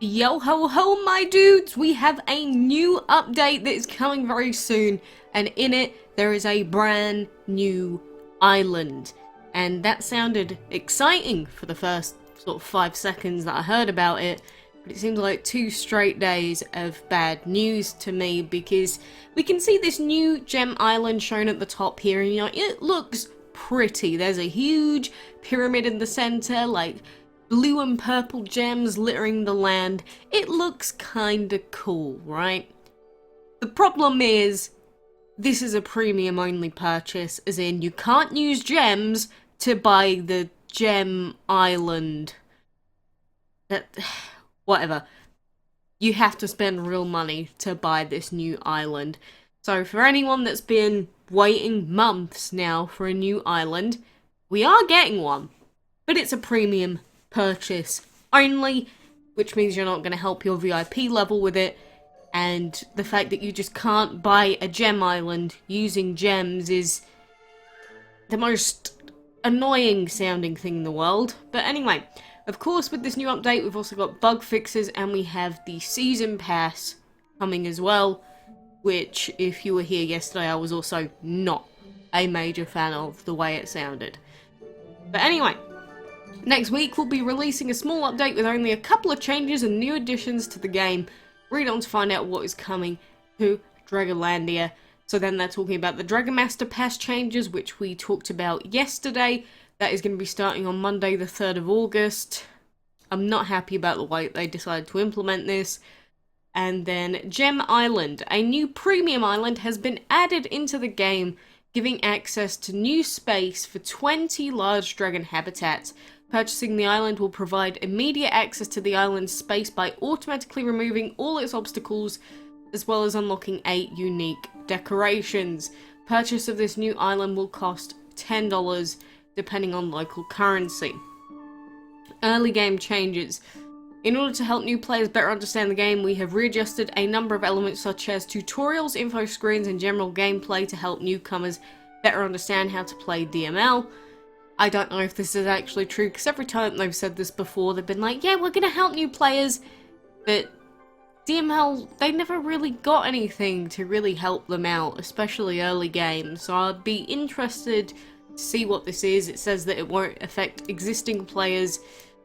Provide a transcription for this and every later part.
Yo ho ho my dudes, we have a new update that is coming very soon, and in it there is a brand new island. And that sounded exciting for the first sort of 5 seconds that I heard about it, but it seems like 2 straight days of bad news to me, because we can see this new gem island shown at the top here, and it looks pretty. There's a huge pyramid in the center, like blue and purple gems littering the land. It looks kinda cool, right? The problem is, this is a premium only purchase, as in you can't use gems to buy the gem island. Whatever. You have to spend real money to buy this new island. So for anyone that's been waiting months now for a new island, we are getting one, but it's a premium purchase only, which means you're not going to help your VIP level with it, and the fact that you just can't buy a gem island using gems is the most annoying sounding thing in the world. But anyway, of course with this new update we've also got bug fixes, and we have the season pass coming as well, which if you were here yesterday I was also not a major fan of the way it sounded. But anyway, next week we'll be releasing a small update with only a couple of changes and new additions to the game. Read on to find out what is coming to Dragonlandia. So then they're talking about the dragonmaster pass changes, which we talked about yesterday. That is going to be starting on Monday the 3rd of August. I'm not happy about the way they decided to implement this. And then Gem Island, a new premium island, has been added into the game, giving access to new space for 20 large dragon habitats. Purchasing the island will provide immediate access to the island's space by automatically removing all its obstacles, as well as unlocking 8 unique decorations. Purchase of this new island will cost $10, depending on local currency. Early game changes. In order to help new players better understand the game, we have readjusted a number of elements such as tutorials, info screens, and general gameplay to help newcomers better understand how to play DML. I don't know if this is actually true, because every time they've said this before, they've been like, yeah, we're going to help new players, but DML, they never really got anything to really help them out, especially early games, so I'd be interested to see what this is. It says that it won't affect existing players,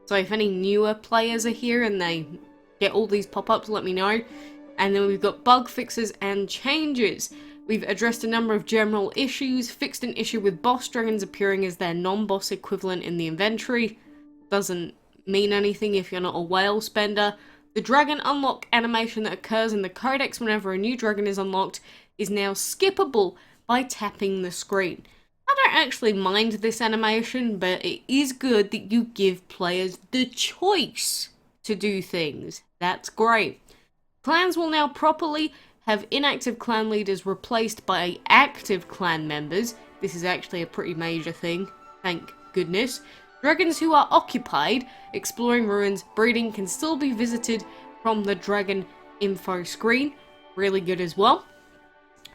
so if any newer players are here and they get all these pop-ups, let me know. And then we've got bug fixes and changes. We've addressed a number of general issues, fixed an issue with boss dragons appearing as their non-boss equivalent in the inventory. Doesn't mean anything if you're not a whale spender. The dragon unlock animation that occurs in the codex whenever a new dragon is unlocked is now skippable by tapping the screen. I don't actually mind this animation, but it is good that you give players the choice to do things. That's great. Clans will now properly have inactive clan leaders replaced by active clan members. This is actually a pretty major thing, thank goodness. Dragons who are occupied, exploring ruins, breeding can still be visited from the dragon info screen. Really good as well.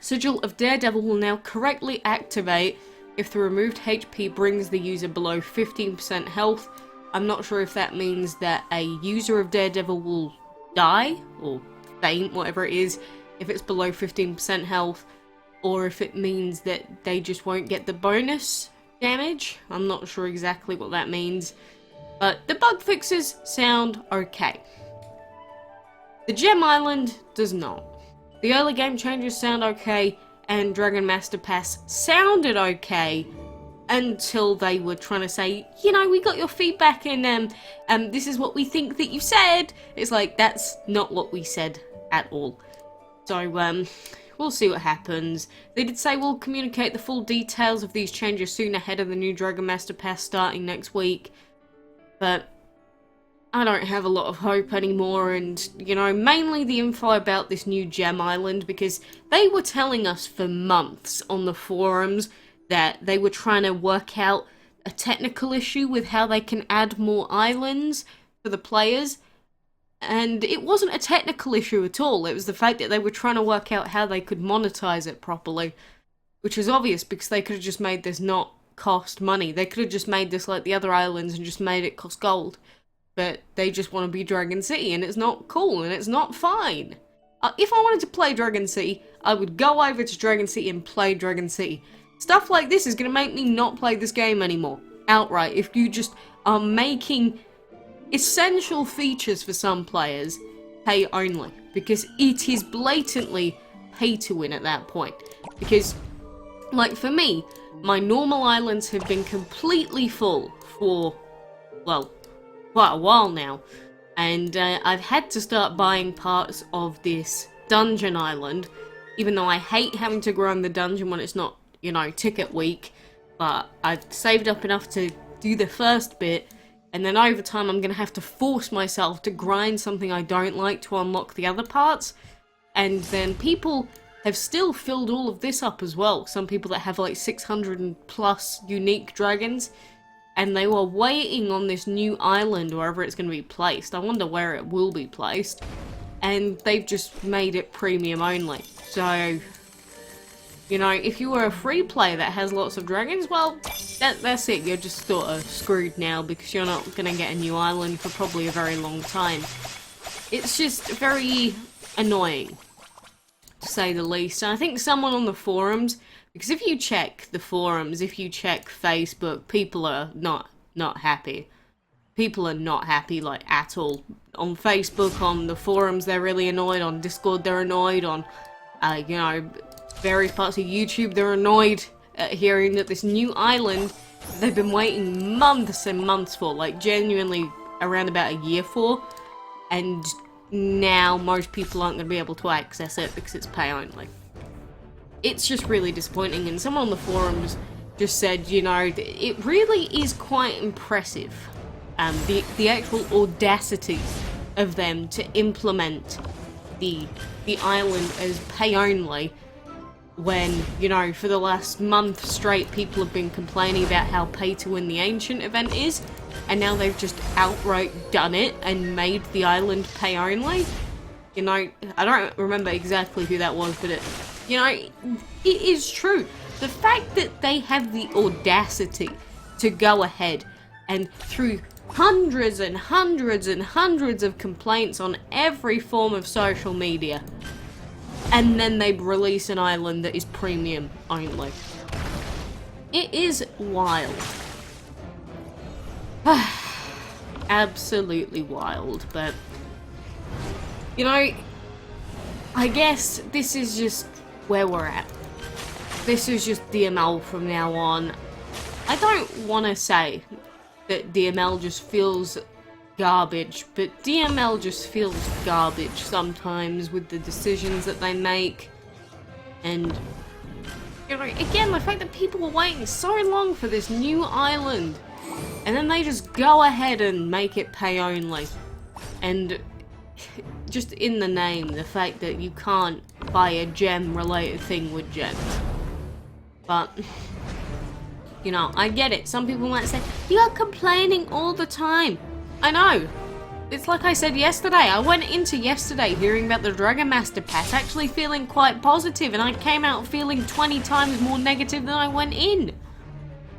Sigil of Daredevil will now correctly activate if the removed HP brings the user below 15% health. I'm not sure if that means that a user of Daredevil will die, or faint, whatever it is, if it's below 15% health, or if it means that they just won't get the bonus damage. I'm not sure exactly what that means, but the bug fixes sound okay. The Gem Island does not. The early game changes sound okay, and Dragon Master Pass sounded okay until they were trying to say, you know, we got your feedback and this is what we think that you said. It's like, that's not what we said at all. So, we'll see what happens. They did say we'll communicate the full details of these changes soon ahead of the new Dragon Master Pass starting next week. But I don't have a lot of hope anymore, and, you know, mainly the info about this new Gem Island, because they were telling us for months on the forums that they were trying to work out a technical issue with how they can add more islands for the players. And it wasn't a technical issue at all. It was the fact that they were trying to work out how they could monetize it properly. Which is obvious, because they could have just made this not cost money. They could have just made this like the other islands and just made it cost gold. but they just want to be Dragon City, and it's not cool, and it's not fine. If I wanted to play Dragon City, I would go over to Dragon City and play Dragon City. Stuff like this is going to make me not play this game anymore, outright, if you just are making essential features for some players pay only, because it is blatantly pay to win at that point. Because, like, for me, my normal islands have been completely full for, well, quite a while now, and I've had to start buying parts of this dungeon island, even though I hate having to grind the dungeon when it's not, you know, ticket week, but I've saved up enough to do the first bit, and then over time I'm going to have to force myself to grind something I don't like to unlock the other parts, and then people have still filled all of this up as well. Some people that have like 600 and plus unique dragons, and they were waiting on this new island wherever it's going to be placed. I wonder where it will be placed, and they've just made it premium only. So, you know, if you were a free player that has lots of dragons, well, that's it. You're just sort of screwed now, because you're not going to get a new island for probably a very long time. It's just very annoying, to say the least. And I think someone on the forums, because if you check the forums, if you check Facebook, people are not happy. People are not happy, like, at all. On Facebook, on the forums, they're really annoyed. On Discord, they're annoyed. On, you know, various parts of YouTube, they're annoyed at hearing that this new island they've been waiting months and months for, like, genuinely around about a year for, and now most people aren't going to be able to access it because it's pay only. It's just really disappointing, and someone on the forums just said, you know, it really is quite impressive, the actual audacity of them to implement the island as pay only, when, you know, for the last month straight people have been complaining about how pay to win the ancient event is, and now they've just outright done it and made the island pay only. You know, I don't remember exactly who that was, but you know, it is true. The fact that they have the audacity to go ahead and, through hundreds and hundreds and hundreds of complaints on every form of social media, and then they release an island that is premium only. It is wild. Absolutely wild, but, you know, I guess this is just where we're at. This is just DML from now on. I don't want to say that DML just feels garbage, but DML just feels garbage sometimes with the decisions that they make. And, you know, again, the fact that people were waiting so long for this new island, and then they just go ahead and make it pay only. And just in the name, the fact that you can't buy a gem related thing with gems. But, you know, I get it. Some people might say, you are complaining all the time. I know. It's like I said yesterday. I went into yesterday hearing about the dragonmaster pass, actually feeling quite positive, and I came out feeling 20 times more negative than I went in.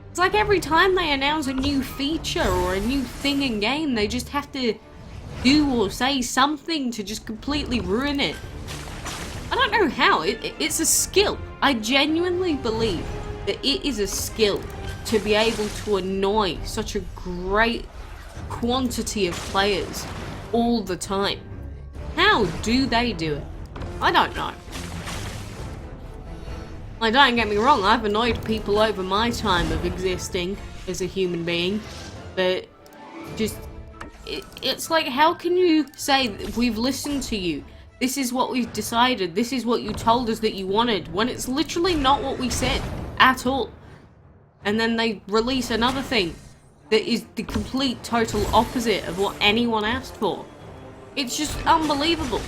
It's like every time they announce a new feature or a new thing in game, they just have to do or say something to just completely ruin it. I don't know how. It's a skill. I genuinely believe that it is a skill to be able to annoy such a great quantity of players all the time. How do they do it? I don't know. Like, don't get me wrong, I've annoyed people over my time of existing as a human being, but just, it's like, how can you say, we've listened to you, this is what we've decided, this is what you told us that you wanted, when it's literally not what we said, at all. And then they release another thing that is the complete total opposite of what anyone asked for. It's just unbelievable.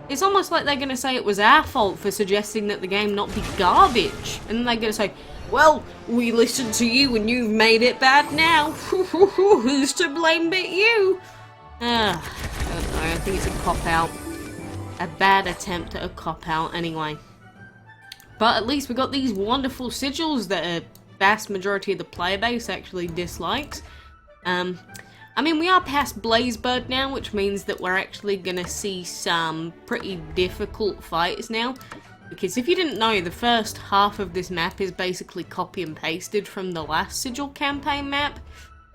It's almost like they're going to say it was our fault for suggesting that the game not be garbage. And then they're going to say, well, we listened to you and you've made it bad now. Who's to blame but you? I don't know, I think it's a cop-out. A bad attempt at a cop-out anyway. But at least we got these wonderful sigils that a vast majority of the player base actually dislikes. I mean, we are past Blazebird now, which means that we're actually gonna see some pretty difficult fights now. Because if you didn't know, the first half of this map is basically copy and pasted from the last Sigil campaign map.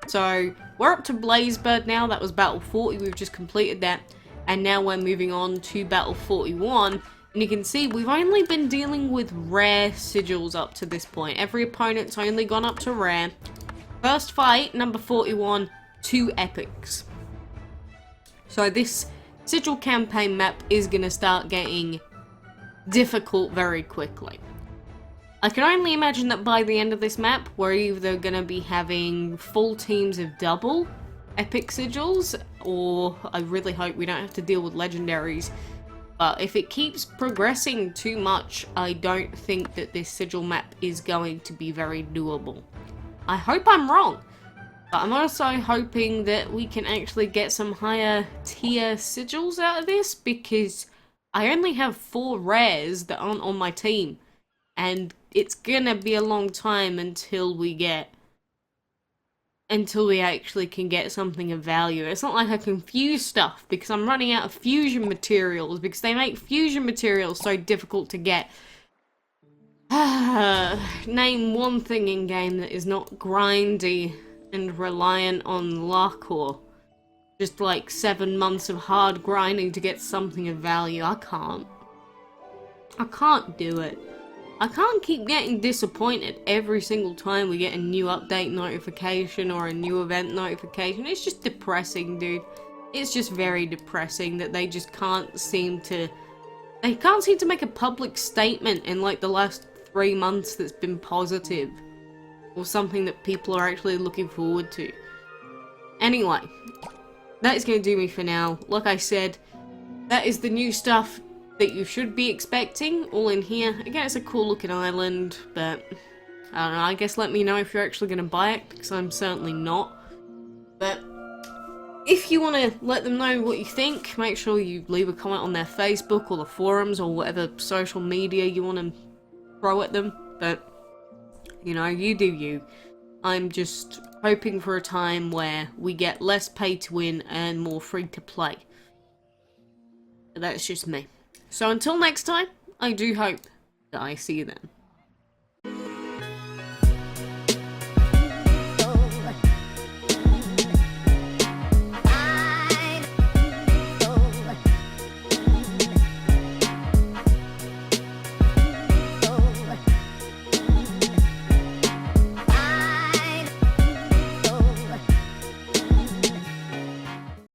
So, we're up to Blazebird now. That was Battle 40, we've just completed that. And now we're moving on to Battle 41. And you can see we've only been dealing with rare sigils up to this point. Every opponent's only gone up to rare. First fight, number 41, 2 epics. So this sigil campaign map is going to start getting difficult very quickly. I can only imagine that by the end of this map, we're either going to be having full teams of double epic sigils, or I really hope we don't have to deal with legendaries. But if it keeps progressing too much, I don't think that this sigil map is going to be very doable. I hope I'm wrong, but I'm also hoping that we can actually get some higher tier sigils out of this, because I only have 4 rares that aren't on my team, and it's gonna be a long time until we actually can get something of value. It's not like I can fuse stuff, because I'm running out of fusion materials, because they make fusion materials so difficult to get. Name one thing in game that is not grindy and reliant on luck, or just like 7 months of hard grinding to get something of value. I can't do it. I can't keep getting disappointed every single time we get a new update notification or a new event notification. It's just depressing, dude. It's just very depressing that they just can't seem to... They can't seem to make a public statement in like the last 3 months that's been positive. Or something that people are actually looking forward to. Anyway, that is going to do me for now. Like I said, that is the new stuff that you should be expecting, all in here. Again, it's a cool looking island, but I don't know, I guess let me know if you're actually going to buy it, because I'm certainly not. But if you want to let them know what you think, make sure you leave a comment on their Facebook or the forums or whatever social media you want to throw at them. But, you know, you do you. I'm just hoping for a time where we get less pay to win and more free to play. But that's just me. So until next time, I do hope that I see you then.